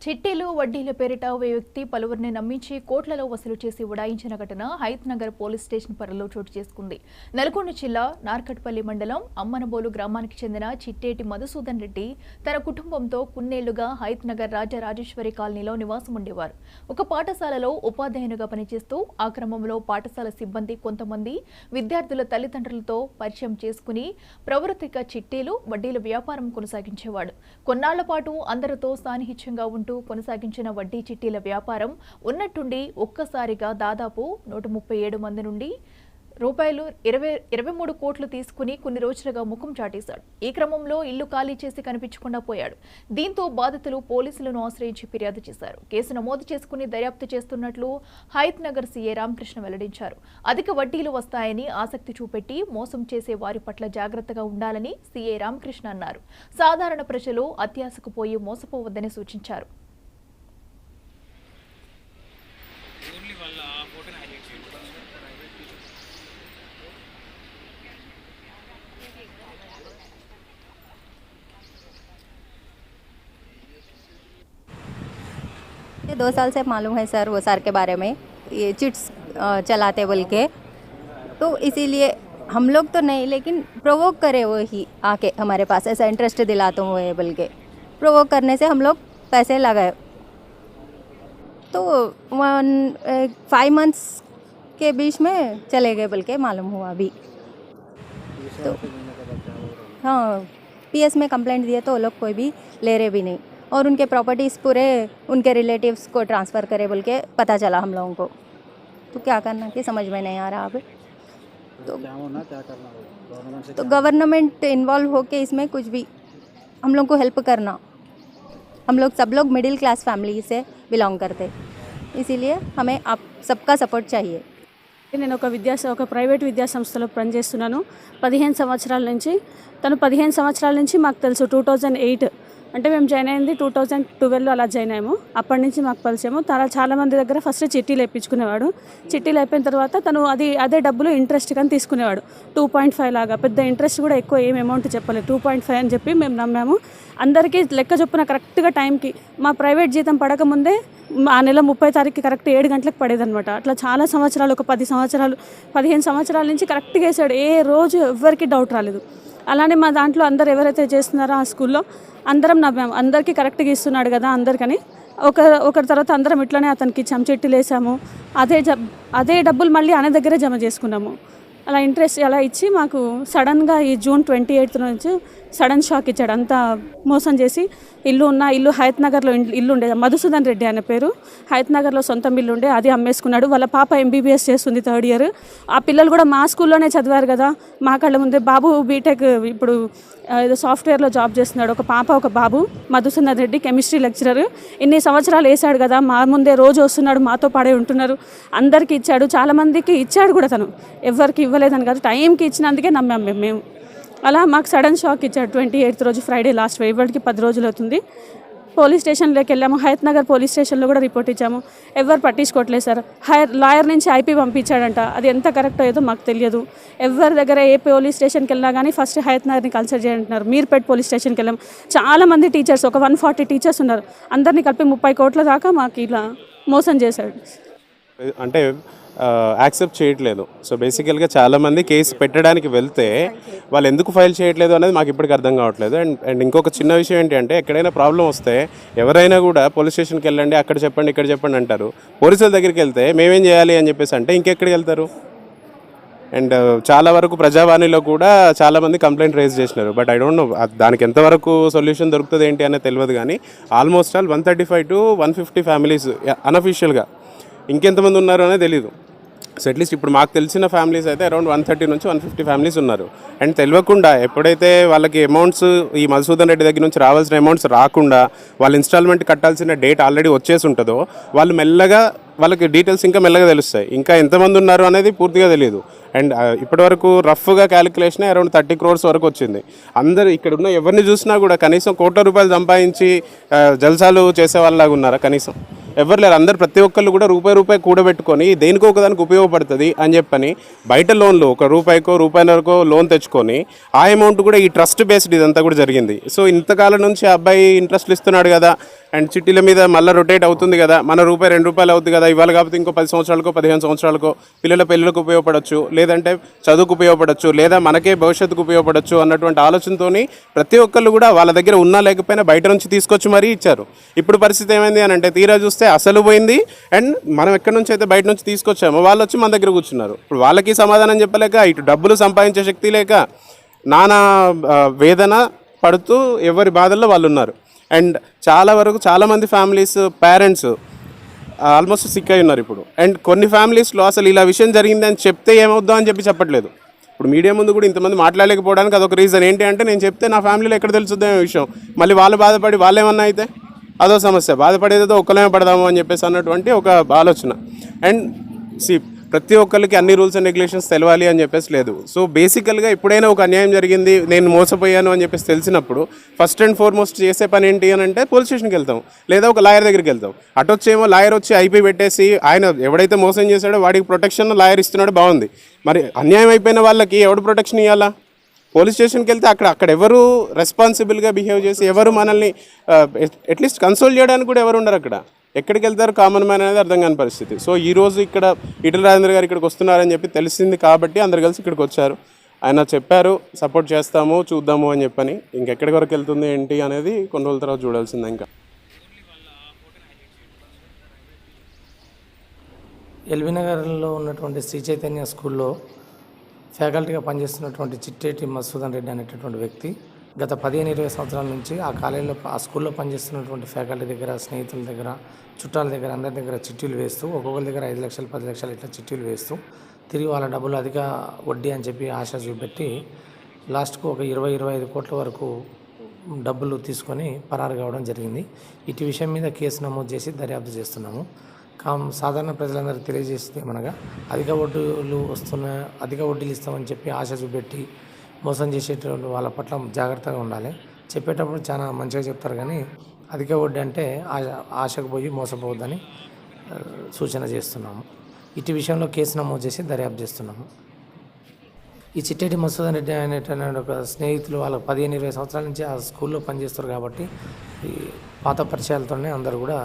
చిట్టీలు వడ్డీల పేరిట ఓ వ్యక్తి పలువురిని నమ్మించి కోట్లలో వసూలు చేసి ఉడాయించిన ఘటన హయత్ నగర్ పోలీస్ స్టేషన్ పరిధిలో చోటు చేసుకుంది. నల్గొండ జిల్లా నార్కట్పల్లి మండలం అమ్మనబోలు గ్రామానికి చెందిన చిట్టేటి మధుసూదన్ రెడ్డి తన కుటుంబంతో కొన్నేళ్లుగా హయత్ నగర్ రాజరాజేశ్వరి కాలనీలో నివాసం ఉండేవారు. ఒక పాఠశాలలో ఉపాధ్యాయునిగా పనిచేస్తూ ఆ క్రమంలో పాఠశాల సిబ్బంది కొంతమంది విద్యార్థుల తల్లిదండ్రులతో పరిచయం చేసుకుని ప్రవృత్తిక చిట్టీలు వడ్డీల వ్యాపారం కొనసాగించేవాడు. కొన్నాళ్ల పాటు అందరితో సాన్నిహిత్యంగా ఉంటూ కొనసాగించిన వడ్డీ చిట్టీల వ్యాపారం ఉన్నట్టుండి ఒక్కసారిగా దాదాపు 137 మంది నుండి రూపాయలు 23 కోట్లు తీసుకుని కొన్ని రోజులుగా ముఖం చాటేశాడు. ఈ క్రమంలో ఇల్లు ఖాళీ చేసి కనిపించకుండా పోయాడు. దీంతో బాధితులు పోలీసులను ఆశ్రయించి ఫిర్యాదు చేశారు. కేసు నమోదు చేసుకుని దర్యాప్తు చేస్తున్నట్లు హయత్ నగర్ సీఏ రామకృష్ణ వెల్లడించారు. అధిక వడ్డీలు వస్తాయని ఆసక్తి చూపెట్టి మోసం చేసే వారి పట్ల జాగ్రత్తగా ఉండాలని సీఏ రామకృష్ణ అన్నారు. సాధారణ ప్రజలు అత్యాశకు పోయి మోసపోవద్దని సూచించారు. ये 2 साल से मालूम है सर वो सर के बारे में, ये चिट्स चलाते बोल के, तो इसीलिए हम लोग तो नहीं लेकिन प्रोवोक करे वो ही आके हमारे पास ऐसा इंटरेस्ट दिलाता हूँ ये बोल के, प्रोवोक करने से हम लोग पैसे लगाए तो 5 मंथ्स के बीच में चले गए बोल के मालूम हुआ अभी। तो हाँ PS में कंप्लेंट दिए तो वो लोग कोई भी ले रहे भी नहीं और उनके प्रॉपर्टीज़ पूरे उनके रिलेटिव्स को ट्रांसफ़र करे बोल के पता चला हम लोगों को। तो क्या करना कि समझ में नहीं आ रहा अब। तो गवर्नमेंट इन्वॉल्व होके इसमें कुछ भी हम लोग को हेल्प करना। हम लोग सब लोग मिडिल क्लास फैमिली से बिलोंग करते, इसीलिए हमें आप सबका सपोर्ट चाहिए। నేను ఒక ప్రైవేట్ విద్యా సంస్థలో పనిచేస్తున్నాను 15 సంవత్సరాల నుంచి. తను 15 సంవత్సరాల నుంచి మాకు తెలుసు. 2008 అంటే మేము జాయిన్ అయింది 2012లో అలా జాయిన్ అయ్యాము. అప్పటి నుంచి మాకు పరిచయము. చాలా మంది దగ్గర ఫస్ట్ చిట్టీలు వేయించుకునేవాడు. చిట్టీలు అయిపోయిన తర్వాత తను అదే డబ్బులు ఇంట్రెస్ట్ కానీ తీసుకునేవాడు. 2.5 లాగా, పెద్ద ఇంట్రెస్ట్ కూడా ఎక్కువ ఏం అమౌంట్ చెప్పలేదు. 2.5 అని చెప్పి మేము నమ్మాము. అందరికీ లెక్క చొప్పున కరెక్ట్గా టైంకి మా ప్రైవేట్ జీతం పడకముందే ఆ నెల 30 తారీఖుకి కరెక్ట్ 7 గంటలకు పడేదనమాట. అట్లా చాలా సంవత్సరాలు, ఒక 10 సంవత్సరాలు 15 సంవత్సరాల నుంచి కరెక్ట్గా వేసాడు. ఏ రోజు ఎవరికి డౌట్ రాలేదు. అలానే మా దాంట్లో అందరు ఎవరైతే చేస్తున్నారో ఆ స్కూల్లో అందరం నవ్వాము. అందరికీ కరెక్ట్గా ఇస్తున్నాడు కదా అందరికని ఒకరి తర్వాత అందరం ఇట్లనే అతనికి ఇచ్చాము, చిట్టీలు వేసాము. అదే డబ్బులు మళ్ళీ అనే దగ్గరే జమ చేసుకున్నాము. అలా ఇంట్రెస్ట్ అలా ఇచ్చి మాకు సడన్గా ఈ జూన్ 28 నుంచి సడన్ షాక్ ఇచ్చాడు. అంతా మోసం చేసి ఇల్లు హయత్ నగర్లో ఇల్లు ఉండే, మధుసూదన్ రెడ్డి అనే పేరు, హయత్ నగర్లో సొంతం ఇల్లు ఉండే, అది అమ్మేసుకున్నాడు. వాళ్ళ పాప MBBS చేస్తుంది 3rd ఇయర్. ఆ పిల్లలు కూడా మా స్కూల్లోనే చదివారు కదా. మా కళ్ళ ముందే బాబు బీటెక్ ఇప్పుడు ఏదో సాఫ్ట్వేర్లో జాబ్ చేస్తున్నాడు. ఒక పాప ఒక బాబు. Madhusudan Reddy chemistry lecturer. ఇన్ని సంవత్సరాలు వేసాడు కదా, మా ముందే రోజు వస్తున్నాడు, మాతో పాడే ఉంటున్నారు. అందరికీ ఇచ్చాడు, చాలామందికి ఇచ్చాడు కూడా. తను ఎవరికి ఇవ్వలేదని కాదు, టైంకి ఇచ్చినందుకే నమ్మాం మేము. అలా మాకు సడన్ షాక్ ఇచ్చాడు 28th రోజు, ఫ్రైడే లాస్ట్. ఇవాటికి 10 రోజులు అవుతుంది. పోలీస్ స్టేషన్లోకి వెళ్ళాము. హయత్ నగర్ పోలీస్ స్టేషన్లో కూడా రిపోర్ట్ ఇచ్చాము. ఎవరు పట్టించుకోవట్లేదు సార్. లాయర్ నుంచి IP పంపించాడంట. అది ఎంత కరెక్టో ఏదో మాకు తెలియదు. ఎవరి దగ్గర ఏ పోలీస్ స్టేషన్కి వెళ్ళినా కానీ ఫస్ట్ హయత్ నగర్ని కన్సల్ట్ చేయంటున్నారు. మీర్పేట్ పోలీస్ స్టేషన్కి వెళ్ళాము. చాలామంది టీచర్స్, ఒక 140 టీచర్స్ ఉన్నారు. అందరినీ కలిపి 30 కోట్ల దాకా మాకు ఇలా మోసం చేశాడు. అంటే యాక్సెప్ట్ చేయట్లేదు. సో బేసికల్గా చాలామంది కేసు పెట్టడానికి వెళ్తే వాళ్ళు ఎందుకు ఫైల్ చేయట్లేదు అనేది మాకు ఇప్పటికి అర్థం కావట్లేదు. అండ్ ఇంకొక చిన్న విషయం ఏంటి అంటే, ఎక్కడైనా ప్రాబ్లం వస్తే ఎవరైనా కూడా పోలీస్ స్టేషన్కి వెళ్ళండి, అక్కడ చెప్పండి, ఇక్కడ చెప్పండి అంటారు. పోలీసుల దగ్గరికి వెళ్తే మేమేం చేయాలి అని చెప్పేసి అంటే ఇంకెక్కడికి వెళ్తారు. అండ్ చాలా వరకు ప్రజావాణిలో కూడా చాలామంది కంప్లైంట్ రేజ్ చేసినారు. బట్ ఐ డోంట్ నో దానికి ఎంతవరకు సొల్యూషన్ దొరుకుతుంది ఏంటి అనేది తెలియదు. కానీ ఆల్మోస్ట్ ఆల్ 135 to 150 ఫ్యామిలీస్ అన్అఫీషియల్గా, ఇంకెంతమంది ఉన్నారో అనేది తెలీదు. సో అట్లీస్ట్ ఇప్పుడు మాకు తెలిసిన ఫ్యామిలీస్ అయితే అరౌండ్ 130 నుంచి 150 ఫ్యామిలీస్ ఉన్నారు. అండ్ తెలియకుండా ఎప్పుడైతే వాళ్ళకి అమౌంట్స్ ఈ మధుసూదన్ రెడ్డి దగ్గర నుంచి రావాల్సిన అమౌంట్స్ రాకుండా వాళ్ళు ఇన్స్టాల్మెంట్ కట్టాల్సిన డేట్ ఆల్రెడీ వచ్చేసి ఉంటుందో, వాళ్ళు మెల్లగా వాళ్ళకి డీటెయిల్స్ ఇంకా మెల్లగా తెలుస్తాయి. ఇంకా ఎంతమంది ఉన్నారు అనేది పూర్తిగా తెలియదు. అండ్ ఇప్పటివరకు రఫ్గా క్యాలిక్యులేషన్ అరౌండ్ 30 crores వరకు వచ్చింది. అందరూ ఇక్కడ ఉన్న ఎవరిని చూసినా కూడా కనీసం కోట్ల రూపాయలు సంపాదించి జల్సాలు చేసే వాళ్ళలాగా ఉన్నారా? కనీసం ఎవరు లేరు. అందరు ప్రతి ఒక్కళ్ళు కూడా రూపాయి కూడబెట్టుకొని దేనికో ఒకదానికి ఉపయోగపడుతుంది అని చెప్పని బయట లోన్లు రూపాయికో లోన్ తెచ్చుకొని ఆ అమౌంట్ కూడా ఈ ట్రస్ట్ బేస్డ్ ఇదంతా కూడా జరిగింది. సో ఇంతకాలం నుంచి అబ్బాయి ఇంట్రెస్ట్లు ఇస్తున్నాడు కదా, అండ్ చిట్టీల మీద మళ్ళీ రొటేట్ అవుతుంది కదా, మన రూపాయి 2 రూపాయలు అవుతుంది కదా, ఇవాళ కాకపోతే ఇంకో 10 సంవత్సరాలకో 15 సంవత్సరాలకో పిల్లల పెళ్ళిళ్ళకు ఉపయోగపడవచ్చు, లేదంటే చదువుకు ఉపయోగపడవచ్చు, లేదా మనకే భవిష్యత్తుకు ఉపయోగపడవచ్చు అన్నటువంటి ఆలోచనతోని ప్రతి ఒక్కళ్ళు కూడా వాళ్ళ దగ్గర ఉన్నా లేకపోయినా బయట నుంచి తీసుకొచ్చి మరీ ఇచ్చారు. ఇప్పుడు పరిస్థితి ఏమైంది అని అంటే తీరా చూస్తే అసలు పోయింది. అండ్ మనం ఎక్కడి నుంచి అయితే బయట నుంచి తీసుకొచ్చామో వాళ్ళు వచ్చి మన దగ్గర కూర్చున్నారు. ఇప్పుడు వాళ్ళకి సమాధానం చెప్పలేక, ఇటు డబ్బులు సంపాదించే శక్తి లేక నానా వేదన పడుతూ ఎవరి బాధల్లో వాళ్ళు ఉన్నారు. అండ్ చాలా వరకు చాలామంది ఫ్యామిలీస్ పేరెంట్స్ ఆల్మోస్ట్ సిక్ అయి ఉన్నారు ఇప్పుడు. అండ్ కొన్ని ఫ్యామిలీస్లో అసలు ఇలా విషయం జరిగింది అని చెప్తే ఏమవుద్దాం అని చెప్పట్లేదు. ఇప్పుడు మీడియా ముందు కూడా ఇంతమంది మాట్లాడలేకపోవడానికి అదొక రీజన్. ఏంటి అంటే నేను చెప్తే నా ఫ్యామిలీలో ఎక్కడ తెలుస్తుందేమో విషయం, మళ్ళీ వాళ్ళు బాధపడి వాళ్ళేమన్నా అయితే అదో సమస్య, బాధపడేదో ఒక్కలేమే పడదాము అని చెప్పేసి అన్నటువంటి ఒక ఆలోచన. అండ్ ప్రతి ఒక్కరికి అన్ని రూల్స్ అండ్ రెగ్యులేషన్స్ తెలవాలి అని చెప్పేసి లేదు. సో బేసికల్గా ఎప్పుడైనా ఒక అన్యాయం జరిగింది, నేను మోసపోయాను అని చెప్పేసి తెలిసినప్పుడు ఫస్ట్ అండ్ ఫార్మోస్ట్ చేసే పని ఏంటి అని అంటే పోలీస్ స్టేషన్కి వెళ్తాం, లేదా ఒక లాయర్ దగ్గరికి వెళ్తాం. అటు వచ్చేమో లాయర్ వచ్చి ఐపీ పెట్టేసి ఆయన ఎవడైతే మోసం చేశాడో వాడికి ప్రొటెక్షన్ లాయర్ ఇస్తున్నాడు, బాగుంది. మరి అన్యాయం అయిపోయిన వాళ్ళకి ఎవడు ప్రొటెక్షన్ ఇవ్వాలా? పోలీస్ స్టేషన్కి వెళ్తే అక్కడ ఎవరు రెస్పాన్సిబుల్గా బిహేవ్ చేసి ఎవరు మనల్ని అట్లీస్ట్ కన్సోల్ చేయడానికి కూడా ఎవరు ఉండరు. అక్కడ ఎక్కడికి వెళ్తారు కామన్ మ్యాన్ అనేది అర్థం కాని పరిస్థితి. సో ఈరోజు ఇక్కడ ఈటెల రాజేందర్ గారు ఇక్కడికి వస్తున్నారని చెప్పి తెలిసింది కాబట్టి అందరు కలిసి ఇక్కడికి వచ్చారు. ఆయన చెప్పారు సపోర్ట్ చేస్తాము చూద్దాము అని చెప్పని. ఇంకెక్కడి వరకు వెళ్తుంది ఏంటి అనేది కొన్ని రోజుల తర్వాత చూడాల్సిందే. ఇంకా ఎల్బీ నగర్లో ఉన్నటువంటి శ్రీ చైతన్య స్కూల్లో ఫ్యాకల్టీగా పనిచేస్తున్నటువంటి చిట్టేటి మధుసూదన్ రెడ్డి అనేటటువంటి వ్యక్తి గత 15-20 సంవత్సరాల నుంచి ఆ స్కూల్లో పనిచేస్తున్నటువంటి ఫ్యాకల్టీ దగ్గర, స్నేహితుల దగ్గర, చుట్టాల దగ్గర, అందరి దగ్గర చిట్టీలు వేస్తూ ఒక్కొక్కరి దగ్గర 5 లక్షలు 10 లక్షలు ఇట్లా చిట్టీలు వేస్తూ తిరిగి వాళ్ళ డబ్బులు అధిక వడ్డీ అని చెప్పి ఆశ చూపెట్టి లాస్ట్కు ఒక 20-25 కోట్ల వరకు డబ్బులు తీసుకొని పరారు కావడం జరిగింది. ఇటు విషయం మీద కేసు నమోదు చేసి దర్యాప్తు చేస్తున్నాము. సాధారణ ప్రజలందరికీ తెలియజేస్తే మనగా అధిక వడ్డీలు ఇస్తామని చెప్పి ఆశ చూపెట్టి మోసం చేసేటువంటి వాళ్ళ పట్ల జాగ్రత్తగా ఉండాలి. చెప్పేటప్పుడు చాలా మంచిగా చెప్తారు, కానీ అధిక వడ్డీ అంటే ఆశకు పోయి మోసపోవద్దని సూచన చేస్తున్నాము. ఇటు విషయంలో కేసు నమోదు చేసి దర్యాప్తు చేస్తున్నాము. ఈ చిట్టేటి మధుసూదన్ రెడ్డి అనేటువంటి ఒక స్నేహితులు వాళ్ళ 15-20 సంవత్సరాల నుంచి ఆ స్కూల్లో పనిచేస్తారు కాబట్టి ఈ పాత పరిచయాలతోనే అందరూ కూడా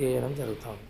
వేయడం జరుగుతుంది.